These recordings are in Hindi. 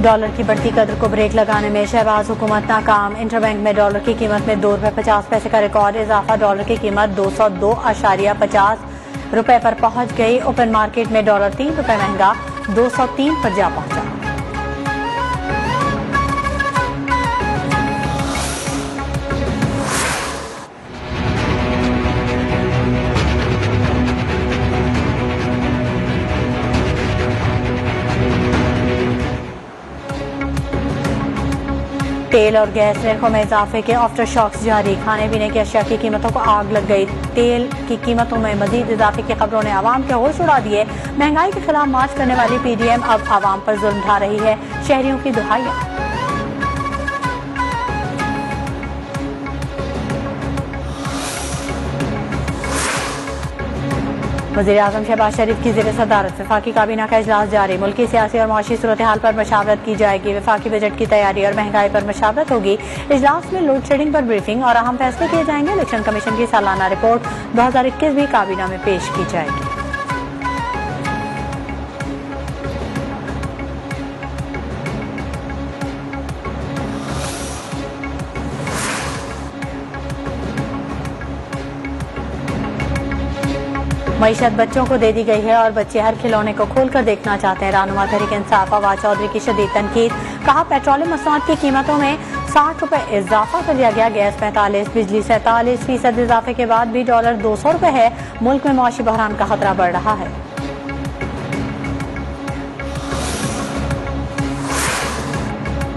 डॉलर की बढ़ती कदर को ब्रेक लगाने में शहबाज हुकूमत नाकाम। इंटरबैंक में डॉलर की कीमत में ₹2.50 का रिकॉर्ड इजाफा। डॉलर की कीमत 202.50 रुपए पर पहुंच गई। ओपन मार्केट में डॉलर ₹3 महंगा 203 पर जा पहुंचा। तेल और गैस रेखों में इजाफे के आफ्टर शॉक्स जारी। खाने पीने की अशिया की कीमतों को आग लग गई। तेल की कीमतों में मजीद इजाफे की खबरों ने आवाम के होश उड़ा दिए। महंगाई के खिलाफ मार्च करने वाली PDM अब आवाम पर जुल्म ढा रही है। शहरियों की दुहाइयां। वज़ीर-ए-आज़म शहबाज शरीफ की ज़ेर सदारत वफाकी काबीना का इजलास जारी। मुल्की सियासी और मुआशी सूरत हाल पर मशावरत की जाएगी। वफाकी बजट की तैयारी और महंगाई पर मशावरत होगी। इजलास में लोड शेडिंग पर ब्रीफिंग और अहम फैसले किए जाएंगे। इलेक्शन कमीशन की सालाना रिपोर्ट 2021 भी काबीना में पेश की जाएगी। मईशत बच्चों को दे दी गई है और बच्चे हर खिलौने को खोलकर देखना चाहते हैं। रहनुमा तहरीक इंसाफ फवाद चौधरी की शदीद तनकीद। कहा पेट्रोलियम मसनूआत की कीमतों में ₹60 इजाफा कर दिया गया। गैस 45, बिजली 47% इजाफे के बाद भी डॉलर $200 है। मुल्क में मुआशी बहरान का खतरा बढ़ रहा है।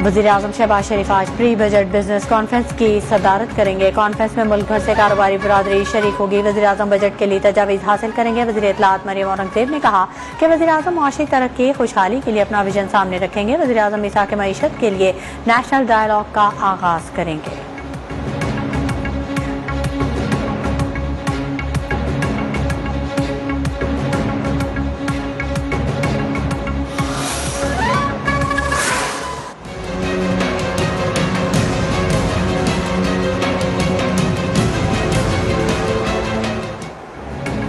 वज़ीर-ए-आज़म शहबाज शरीफ आज प्री बजट बिजनेस कॉन्फ्रेंस की सदारत करेंगे। कॉन्फ्रेंस में मुल्क भर से कारोबारी बरादरी शरीक होगी। वज़ीर-ए-आज़म बजट के लिए तजावीज़ हासिल करेंगे। वज़ीर इत्तलाआत मरियम औरंगज़ेब ने कहा कि वज़ीर-ए-आज़म मुआशी तरक्की खुशहाली के लिए अपना विजन सामने रखेंगे। वज़ीर-ए-आज़म मिसाक मईशत के लिए नेशनल डायलॉग का आगाज करेंगे।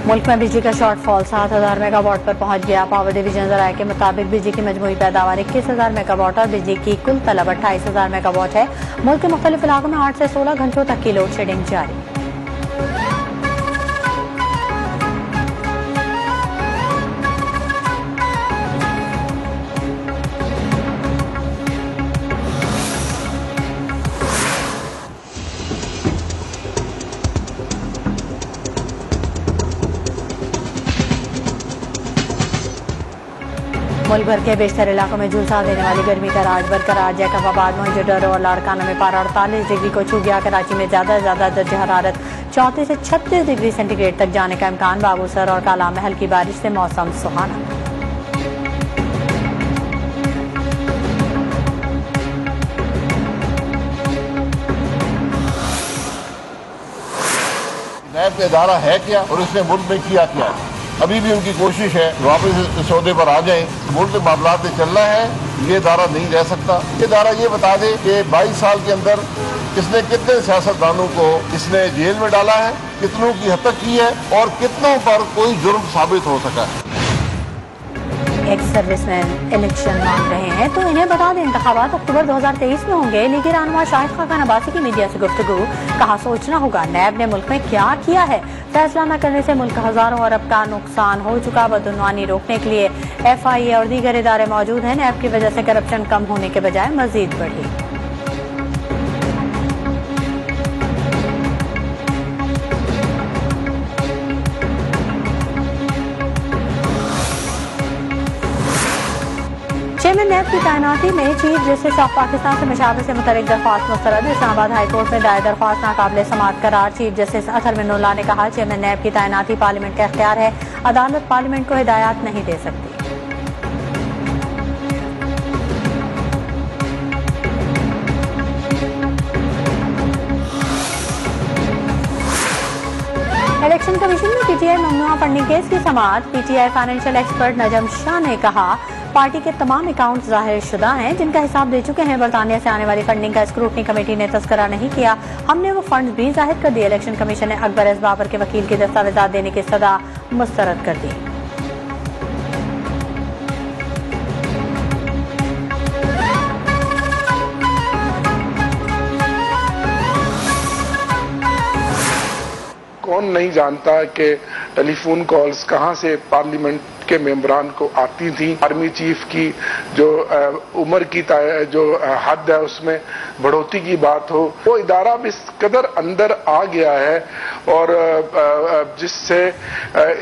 मुल्क में बिजली का शॉर्टफॉल 7,000 मेगावाट पर पहुंच गया। पावर डिवीजन ज़राए के मुताबिक बिजली की मजमूई पैदावार 21,000 मेगावाट और बिजली की कुल तलब 28,000 मेगावाट है। मुल्क के मुख्तलिफ इलाकों में 8 से 16 घंटों तक की लोड शेडिंग जारी। मुल्क भर के बेशतर इलाकों में झुलसा देने वाली गर्मी का राज बरकरार। जैकबाबाद, मोहनजोदड़ो और लाड़काना में पारा 48 डिग्री को छू गया। कराची में ज्यादा से ज्यादा दर्ज हरारत 34 से 36 डिग्री सेंटीग्रेड तक जाने का इम्कान। बाबूसर और काला में हल्की बारिश से मौसम सुहाना। नैब का इदारा है क्या और इसने मुल्क में किया क्या? अभी भी उनकी कोशिश है वापस इस सौदे पर आ जाएं। मुल्क में मामला से चलना है, ये इदारा नहीं रह सकता। ये इदारा ये बता दे कि 22 साल के अंदर किसने कितने सियासतदानों को इसने जेल में डाला है, कितनों की हत्या की है और कितनों पर कोई जुर्म साबित हो सका है। एक्स सर्विसमैन इलेक्शन मांग रहे हैं तो इन्हें बता दें इंतखाबात अक्टूबर 2023 में होंगे। लीगी रहनुमा शाहिद खान अब्बासी की मीडिया से गुफ्तगू। कहा सोचना होगा नैब ने मुल्क में क्या किया है। फैसला न करने से मुल्क हजारों अरब का नुकसान हो चुका। बदउनवानी रोकने के लिए FIA और दीगर इदारे मौजूद हैं। नैब की वजह से करप्शन कम होने के बजाय मजीद बढ़ी। चेयरमैन नैब की तैनाती में चीफ जस्टिस ऑफ पाकिस्तान से मशावरत से मुतल्लिक दरख्वास्त मुस्तरद। इस्लामाबाद हाईकोर्ट में दायर दरख्वास्त नाकाबिल समाअत करार। चीफ जस्टिस अतहर मिनुल्लाह ने कहा चेयरमैन नैब की तैनाती पार्लियामेंट का इख्तियार है। अदालत पार्लियामेंट को हिदायत नहीं दे सकती। इलेक्शन कमीशन में PTI ममनुआ फंडिंग केस की समाअत। PTI फाइनेंशियल एक्सपर्ट नजम शाह ने कहा पार्टी के तमाम अकाउंट जाहिर शुदा हैं जिनका हिसाब दे चुके हैं। बरतानिया से आने वाली फंडिंग का स्क्रूटनी कमेटी ने तस्करा नहीं किया। हमने वो फंड भी जाहिर कर दिए। इलेक्शन कमीशन ने अकबर एस बाबर के वकील की दस्तावेजात देने की सदा मुस्तरद कर दी। कौन नहीं जानता कि टेलीफोन कॉल्स कहां से पार्लियामेंट के मेंबरान को आती थी। आर्मी चीफ की जो उम्र की जो हद है उसमें बढ़ोतरी की बात हो, वो इदारा भी इस कदर अंदर आ गया है और जिससे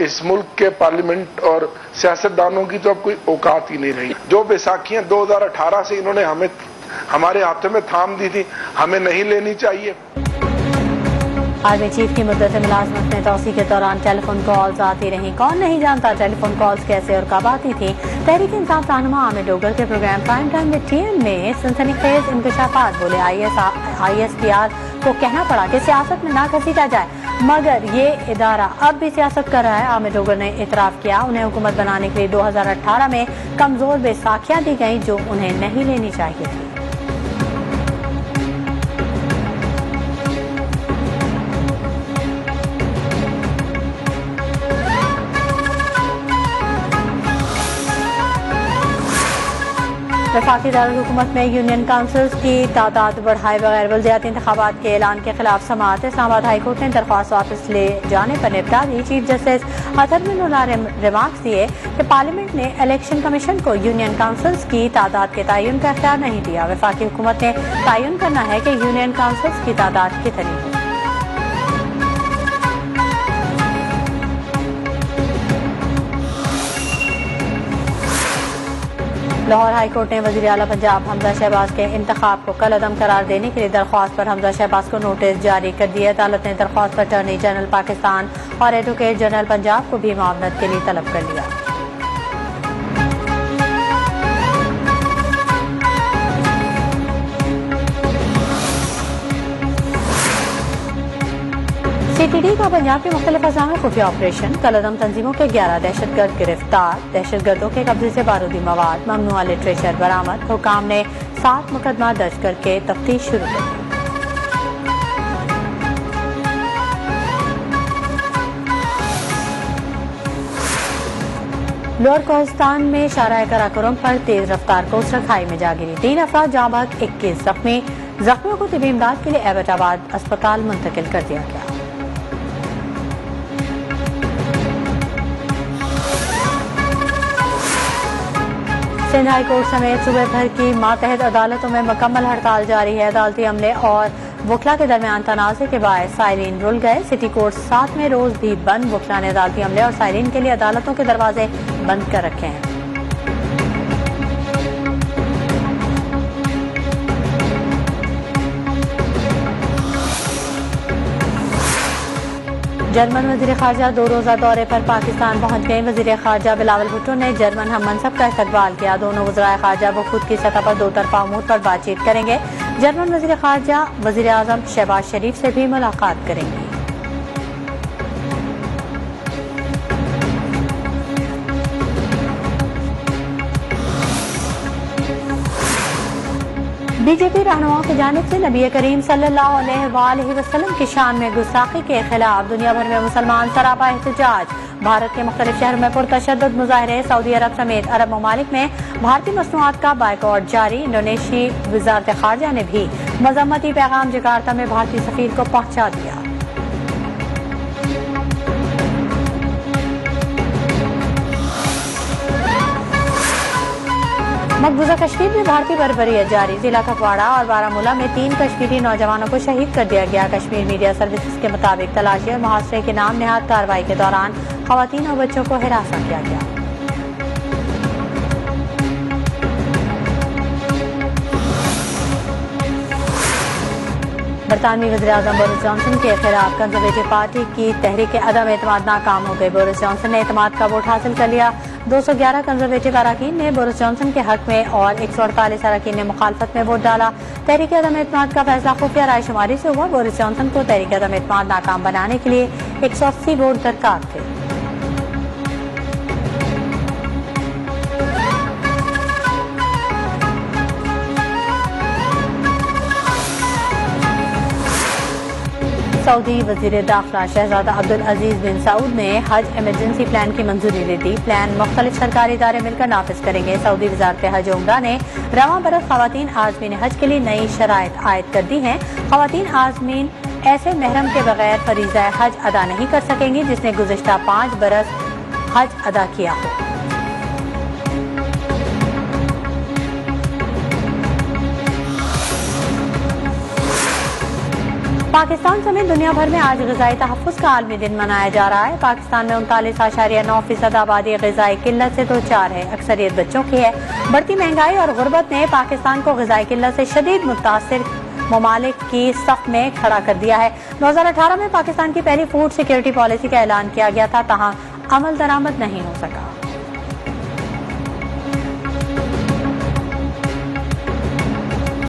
इस मुल्क के पार्लियामेंट और सियासतदानों की तो अब कोई औकात ही नहीं रही। जो बैसाखियां 2018 से इन्होंने हमारे हाथों में थाम दी थी, हमें नहीं लेनी चाहिए। आर्मी चीफ की मुद्दत मुलाजमत में तोसी के दौरान टेलीफोन कॉल्स आती रहीं। कौन नहीं जानता टेलीफोन कॉल्स कैसे और कब आती थी। तहरीक इंसाफ रहनुमा आमिर डोगर के programme prime time with TN में सनसनीखेज इंकशाफात बोले। ISPR को कहना पड़ा कि सियासत में ना घसीटा जाए, मगर ये इदारा अब भी सियासत कर रहा है। आमिर डोगर ने इतराफ किया उन्हें हुकूमत बनाने के लिए 2018 में कमजोर बैसाखियां दी गई जो उन्हें नहीं लेनी चाहिए थी। वफाकी दारुल-हुकूमत में यूनियन काउंसिल्स की तादाद बढ़ाए बगैर वज़ीयत इंतखाबात के ऐलान के खिलाफ समाअत। इस्लामाबाद हाई कोर्ट ने दरख्वास्त वापस ले जाने पर निपटा दी। चीफ जस्टिस अतर मिनुल्लाह ने रिमार्क्स दिए कि पार्लियामेंट ने इलेक्शन कमीशन को यूनियन काउंसिल्स की तादाद के तयन का इख्तियार नहीं दिया। वफाकी हुकूमत ने तयन करना है कि यूनियन काउंसिल्स की तादाद कितनी है। लाहौर हाई कोर्ट ने वज़ीर आला पंजाब हमजा शहबाज के इंतखाब को कल अदम करार देने के लिए दरख्वास्त पर हमजा शहबाज को नोटिस जारी कर दिया। अदालत ने दरख्वास्त पर अटॉर्नी जनरल पाकिस्तान और एडवोकेट जनरल पंजाब को भी मुआवनत के लिए तलब कर लिया। CTD का पंजाब के मुख्तलिफ अज़ला में खुफिया ऑपरेशन। कलअदम तंजीमों के 11 दहशतगर्द गिरफ्तार। दहशतगर्दों के कब्जे से बारूदी मवाद, ममनुआ लिटरेचर बरामद। हुकाम ने 7 मुकदमा दर्ज करके तफ्तीश शुरू कर दी। लोअर कोहिस्तान में शाहराह कराकोरम पर तेज रफ्तार कोस्टर खाई में जा गिरी। 3 अफराद जहां बहक 21 जख्मी। जख्मियों को तिबी इमदाद के लिए एबटाबाद अस्पताल मुंतकिल कर दिया गया। सिंध हाई कोर्ट समेत सूबे भर की मातहत अदालतों में मुकम्मल हड़ताल जारी है। अदालती अमले और वकला के दरमियान तनाज़े के बायस साइरीन रुल गए। सिटी कोर्ट 7वें रोज भी बंद। वकला ने अदालती अमले और साइरीन के लिए अदालतों के दरवाजे बंद कर रखे हैं। जर्मन वज़ीर ख़ारजा 2 रोज़ा दौरे पर पाकिस्तान पहुंच गए। वज़ीर ख़ारजा बिलावल भुट्टो ने जर्मन हम मनसब का इस्तकबाल किया। दोनों वज़राए ख़ारजा वफूद की सतह पर 2 तरफ़ा उमूर पर बातचीत करेंगे। जर्मन वज़ीर ख़ारजा वज़ीर आज़म शहबाज शरीफ से भी मुलाकात करेंगे। बीजेपी रहनुमाओं की जानिब से नबी करीम सल्लल्लाहु अलैहि वसल्लम की शान में गुस्ताखी के खिलाफ दुनिया भर में मुसलमान सरापा एहतजाज। भारत के मुख्तलिफ शहरों में पुरतशद्दुद मुजाहरे। सऊदी अरब समेत अरब ममालिक में भारतीय मसनूआत का बायकॉट जारी। इंडोनेशी वज़ारत ख़ारजा ने भी मज़म्मती पैगाम जकार्ता में भारतीय सफ़ीर को पहुंचा दिया। मकबूजा कश्मीर में भारतीय बर्बरियत जारी। जिला कुपवाड़ा और बारामूला में 3 कश्मीरी नौजवानों को शहीद कर दिया गया। कश्मीर मीडिया सर्विसेज के मुताबिक तलाशी और मुहासरे के नाम नेहाद कार्रवाई के दौरान खवातीन और बच्चों को हिरासत किया गया। बरतानवी वज़ीर-ए-आज़म बोरिस जॉनसन के खिलाफ कंजरवेटिव पार्टी की तहरीक अदम एतमाद नाकाम हो गई। बोरिस जॉनसन ने एतमाद का वोट हासिल कर लिया। 211 कंजरवेटिव अरकान ने बोरिस जॉनसन के हक में और 148 अरकान ने मुखालफत में वोट डाला। तहरीक अदम एतमाद का फैसला खुफिया रायशुमारी से हुआ। बोरिस जॉनसन को तहरीक अदम एतमाद नाकाम बनाने के लिए 180 वोट दरकार थे। सऊदी वज़ीर दाखिला शहजादा अब्दुल अजीज बिन सऊद ने हज इमरजेंसी प्लान की मंजूरी दे दी। प्लान मुख्तलिफ सरकारी इदारे मिलकर नाफिज करेंगे। सऊदी वज़ारत हज उम्रा ने रवां बरस ख़वातीन आज़मीन हज के लिए नई शराइत आयद कर दी हैं। ख़वातीन आज़मीन ऐसे महरम के बगैर फरीज़ा हज अदा नहीं कर सकेंगी जिसने गुज़िश्ता 5 बरस हज अदा किया हो। पाकिस्तान समेत दुनिया भर में आज ग़िज़ाई तहफ़्फ़ुज़ का आलमी दिन मनाया जा रहा है। पाकिस्तान में 39.9% आबादी ग़िज़ाई किल्लत से दो चार है, अक्सरियत बच्चों की है। बढ़ती महंगाई और गुर्बत ने पाकिस्तान को ग़िज़ाई किल्लत से शदीद मुतासिर ममालिक की सफ में खड़ा कर दिया है। 2018 में पाकिस्तान की पहली फूड सिक्योरिटी पॉलिसी का ऐलान किया गया था, तहाँ अमल दरामद नहीं हो सका।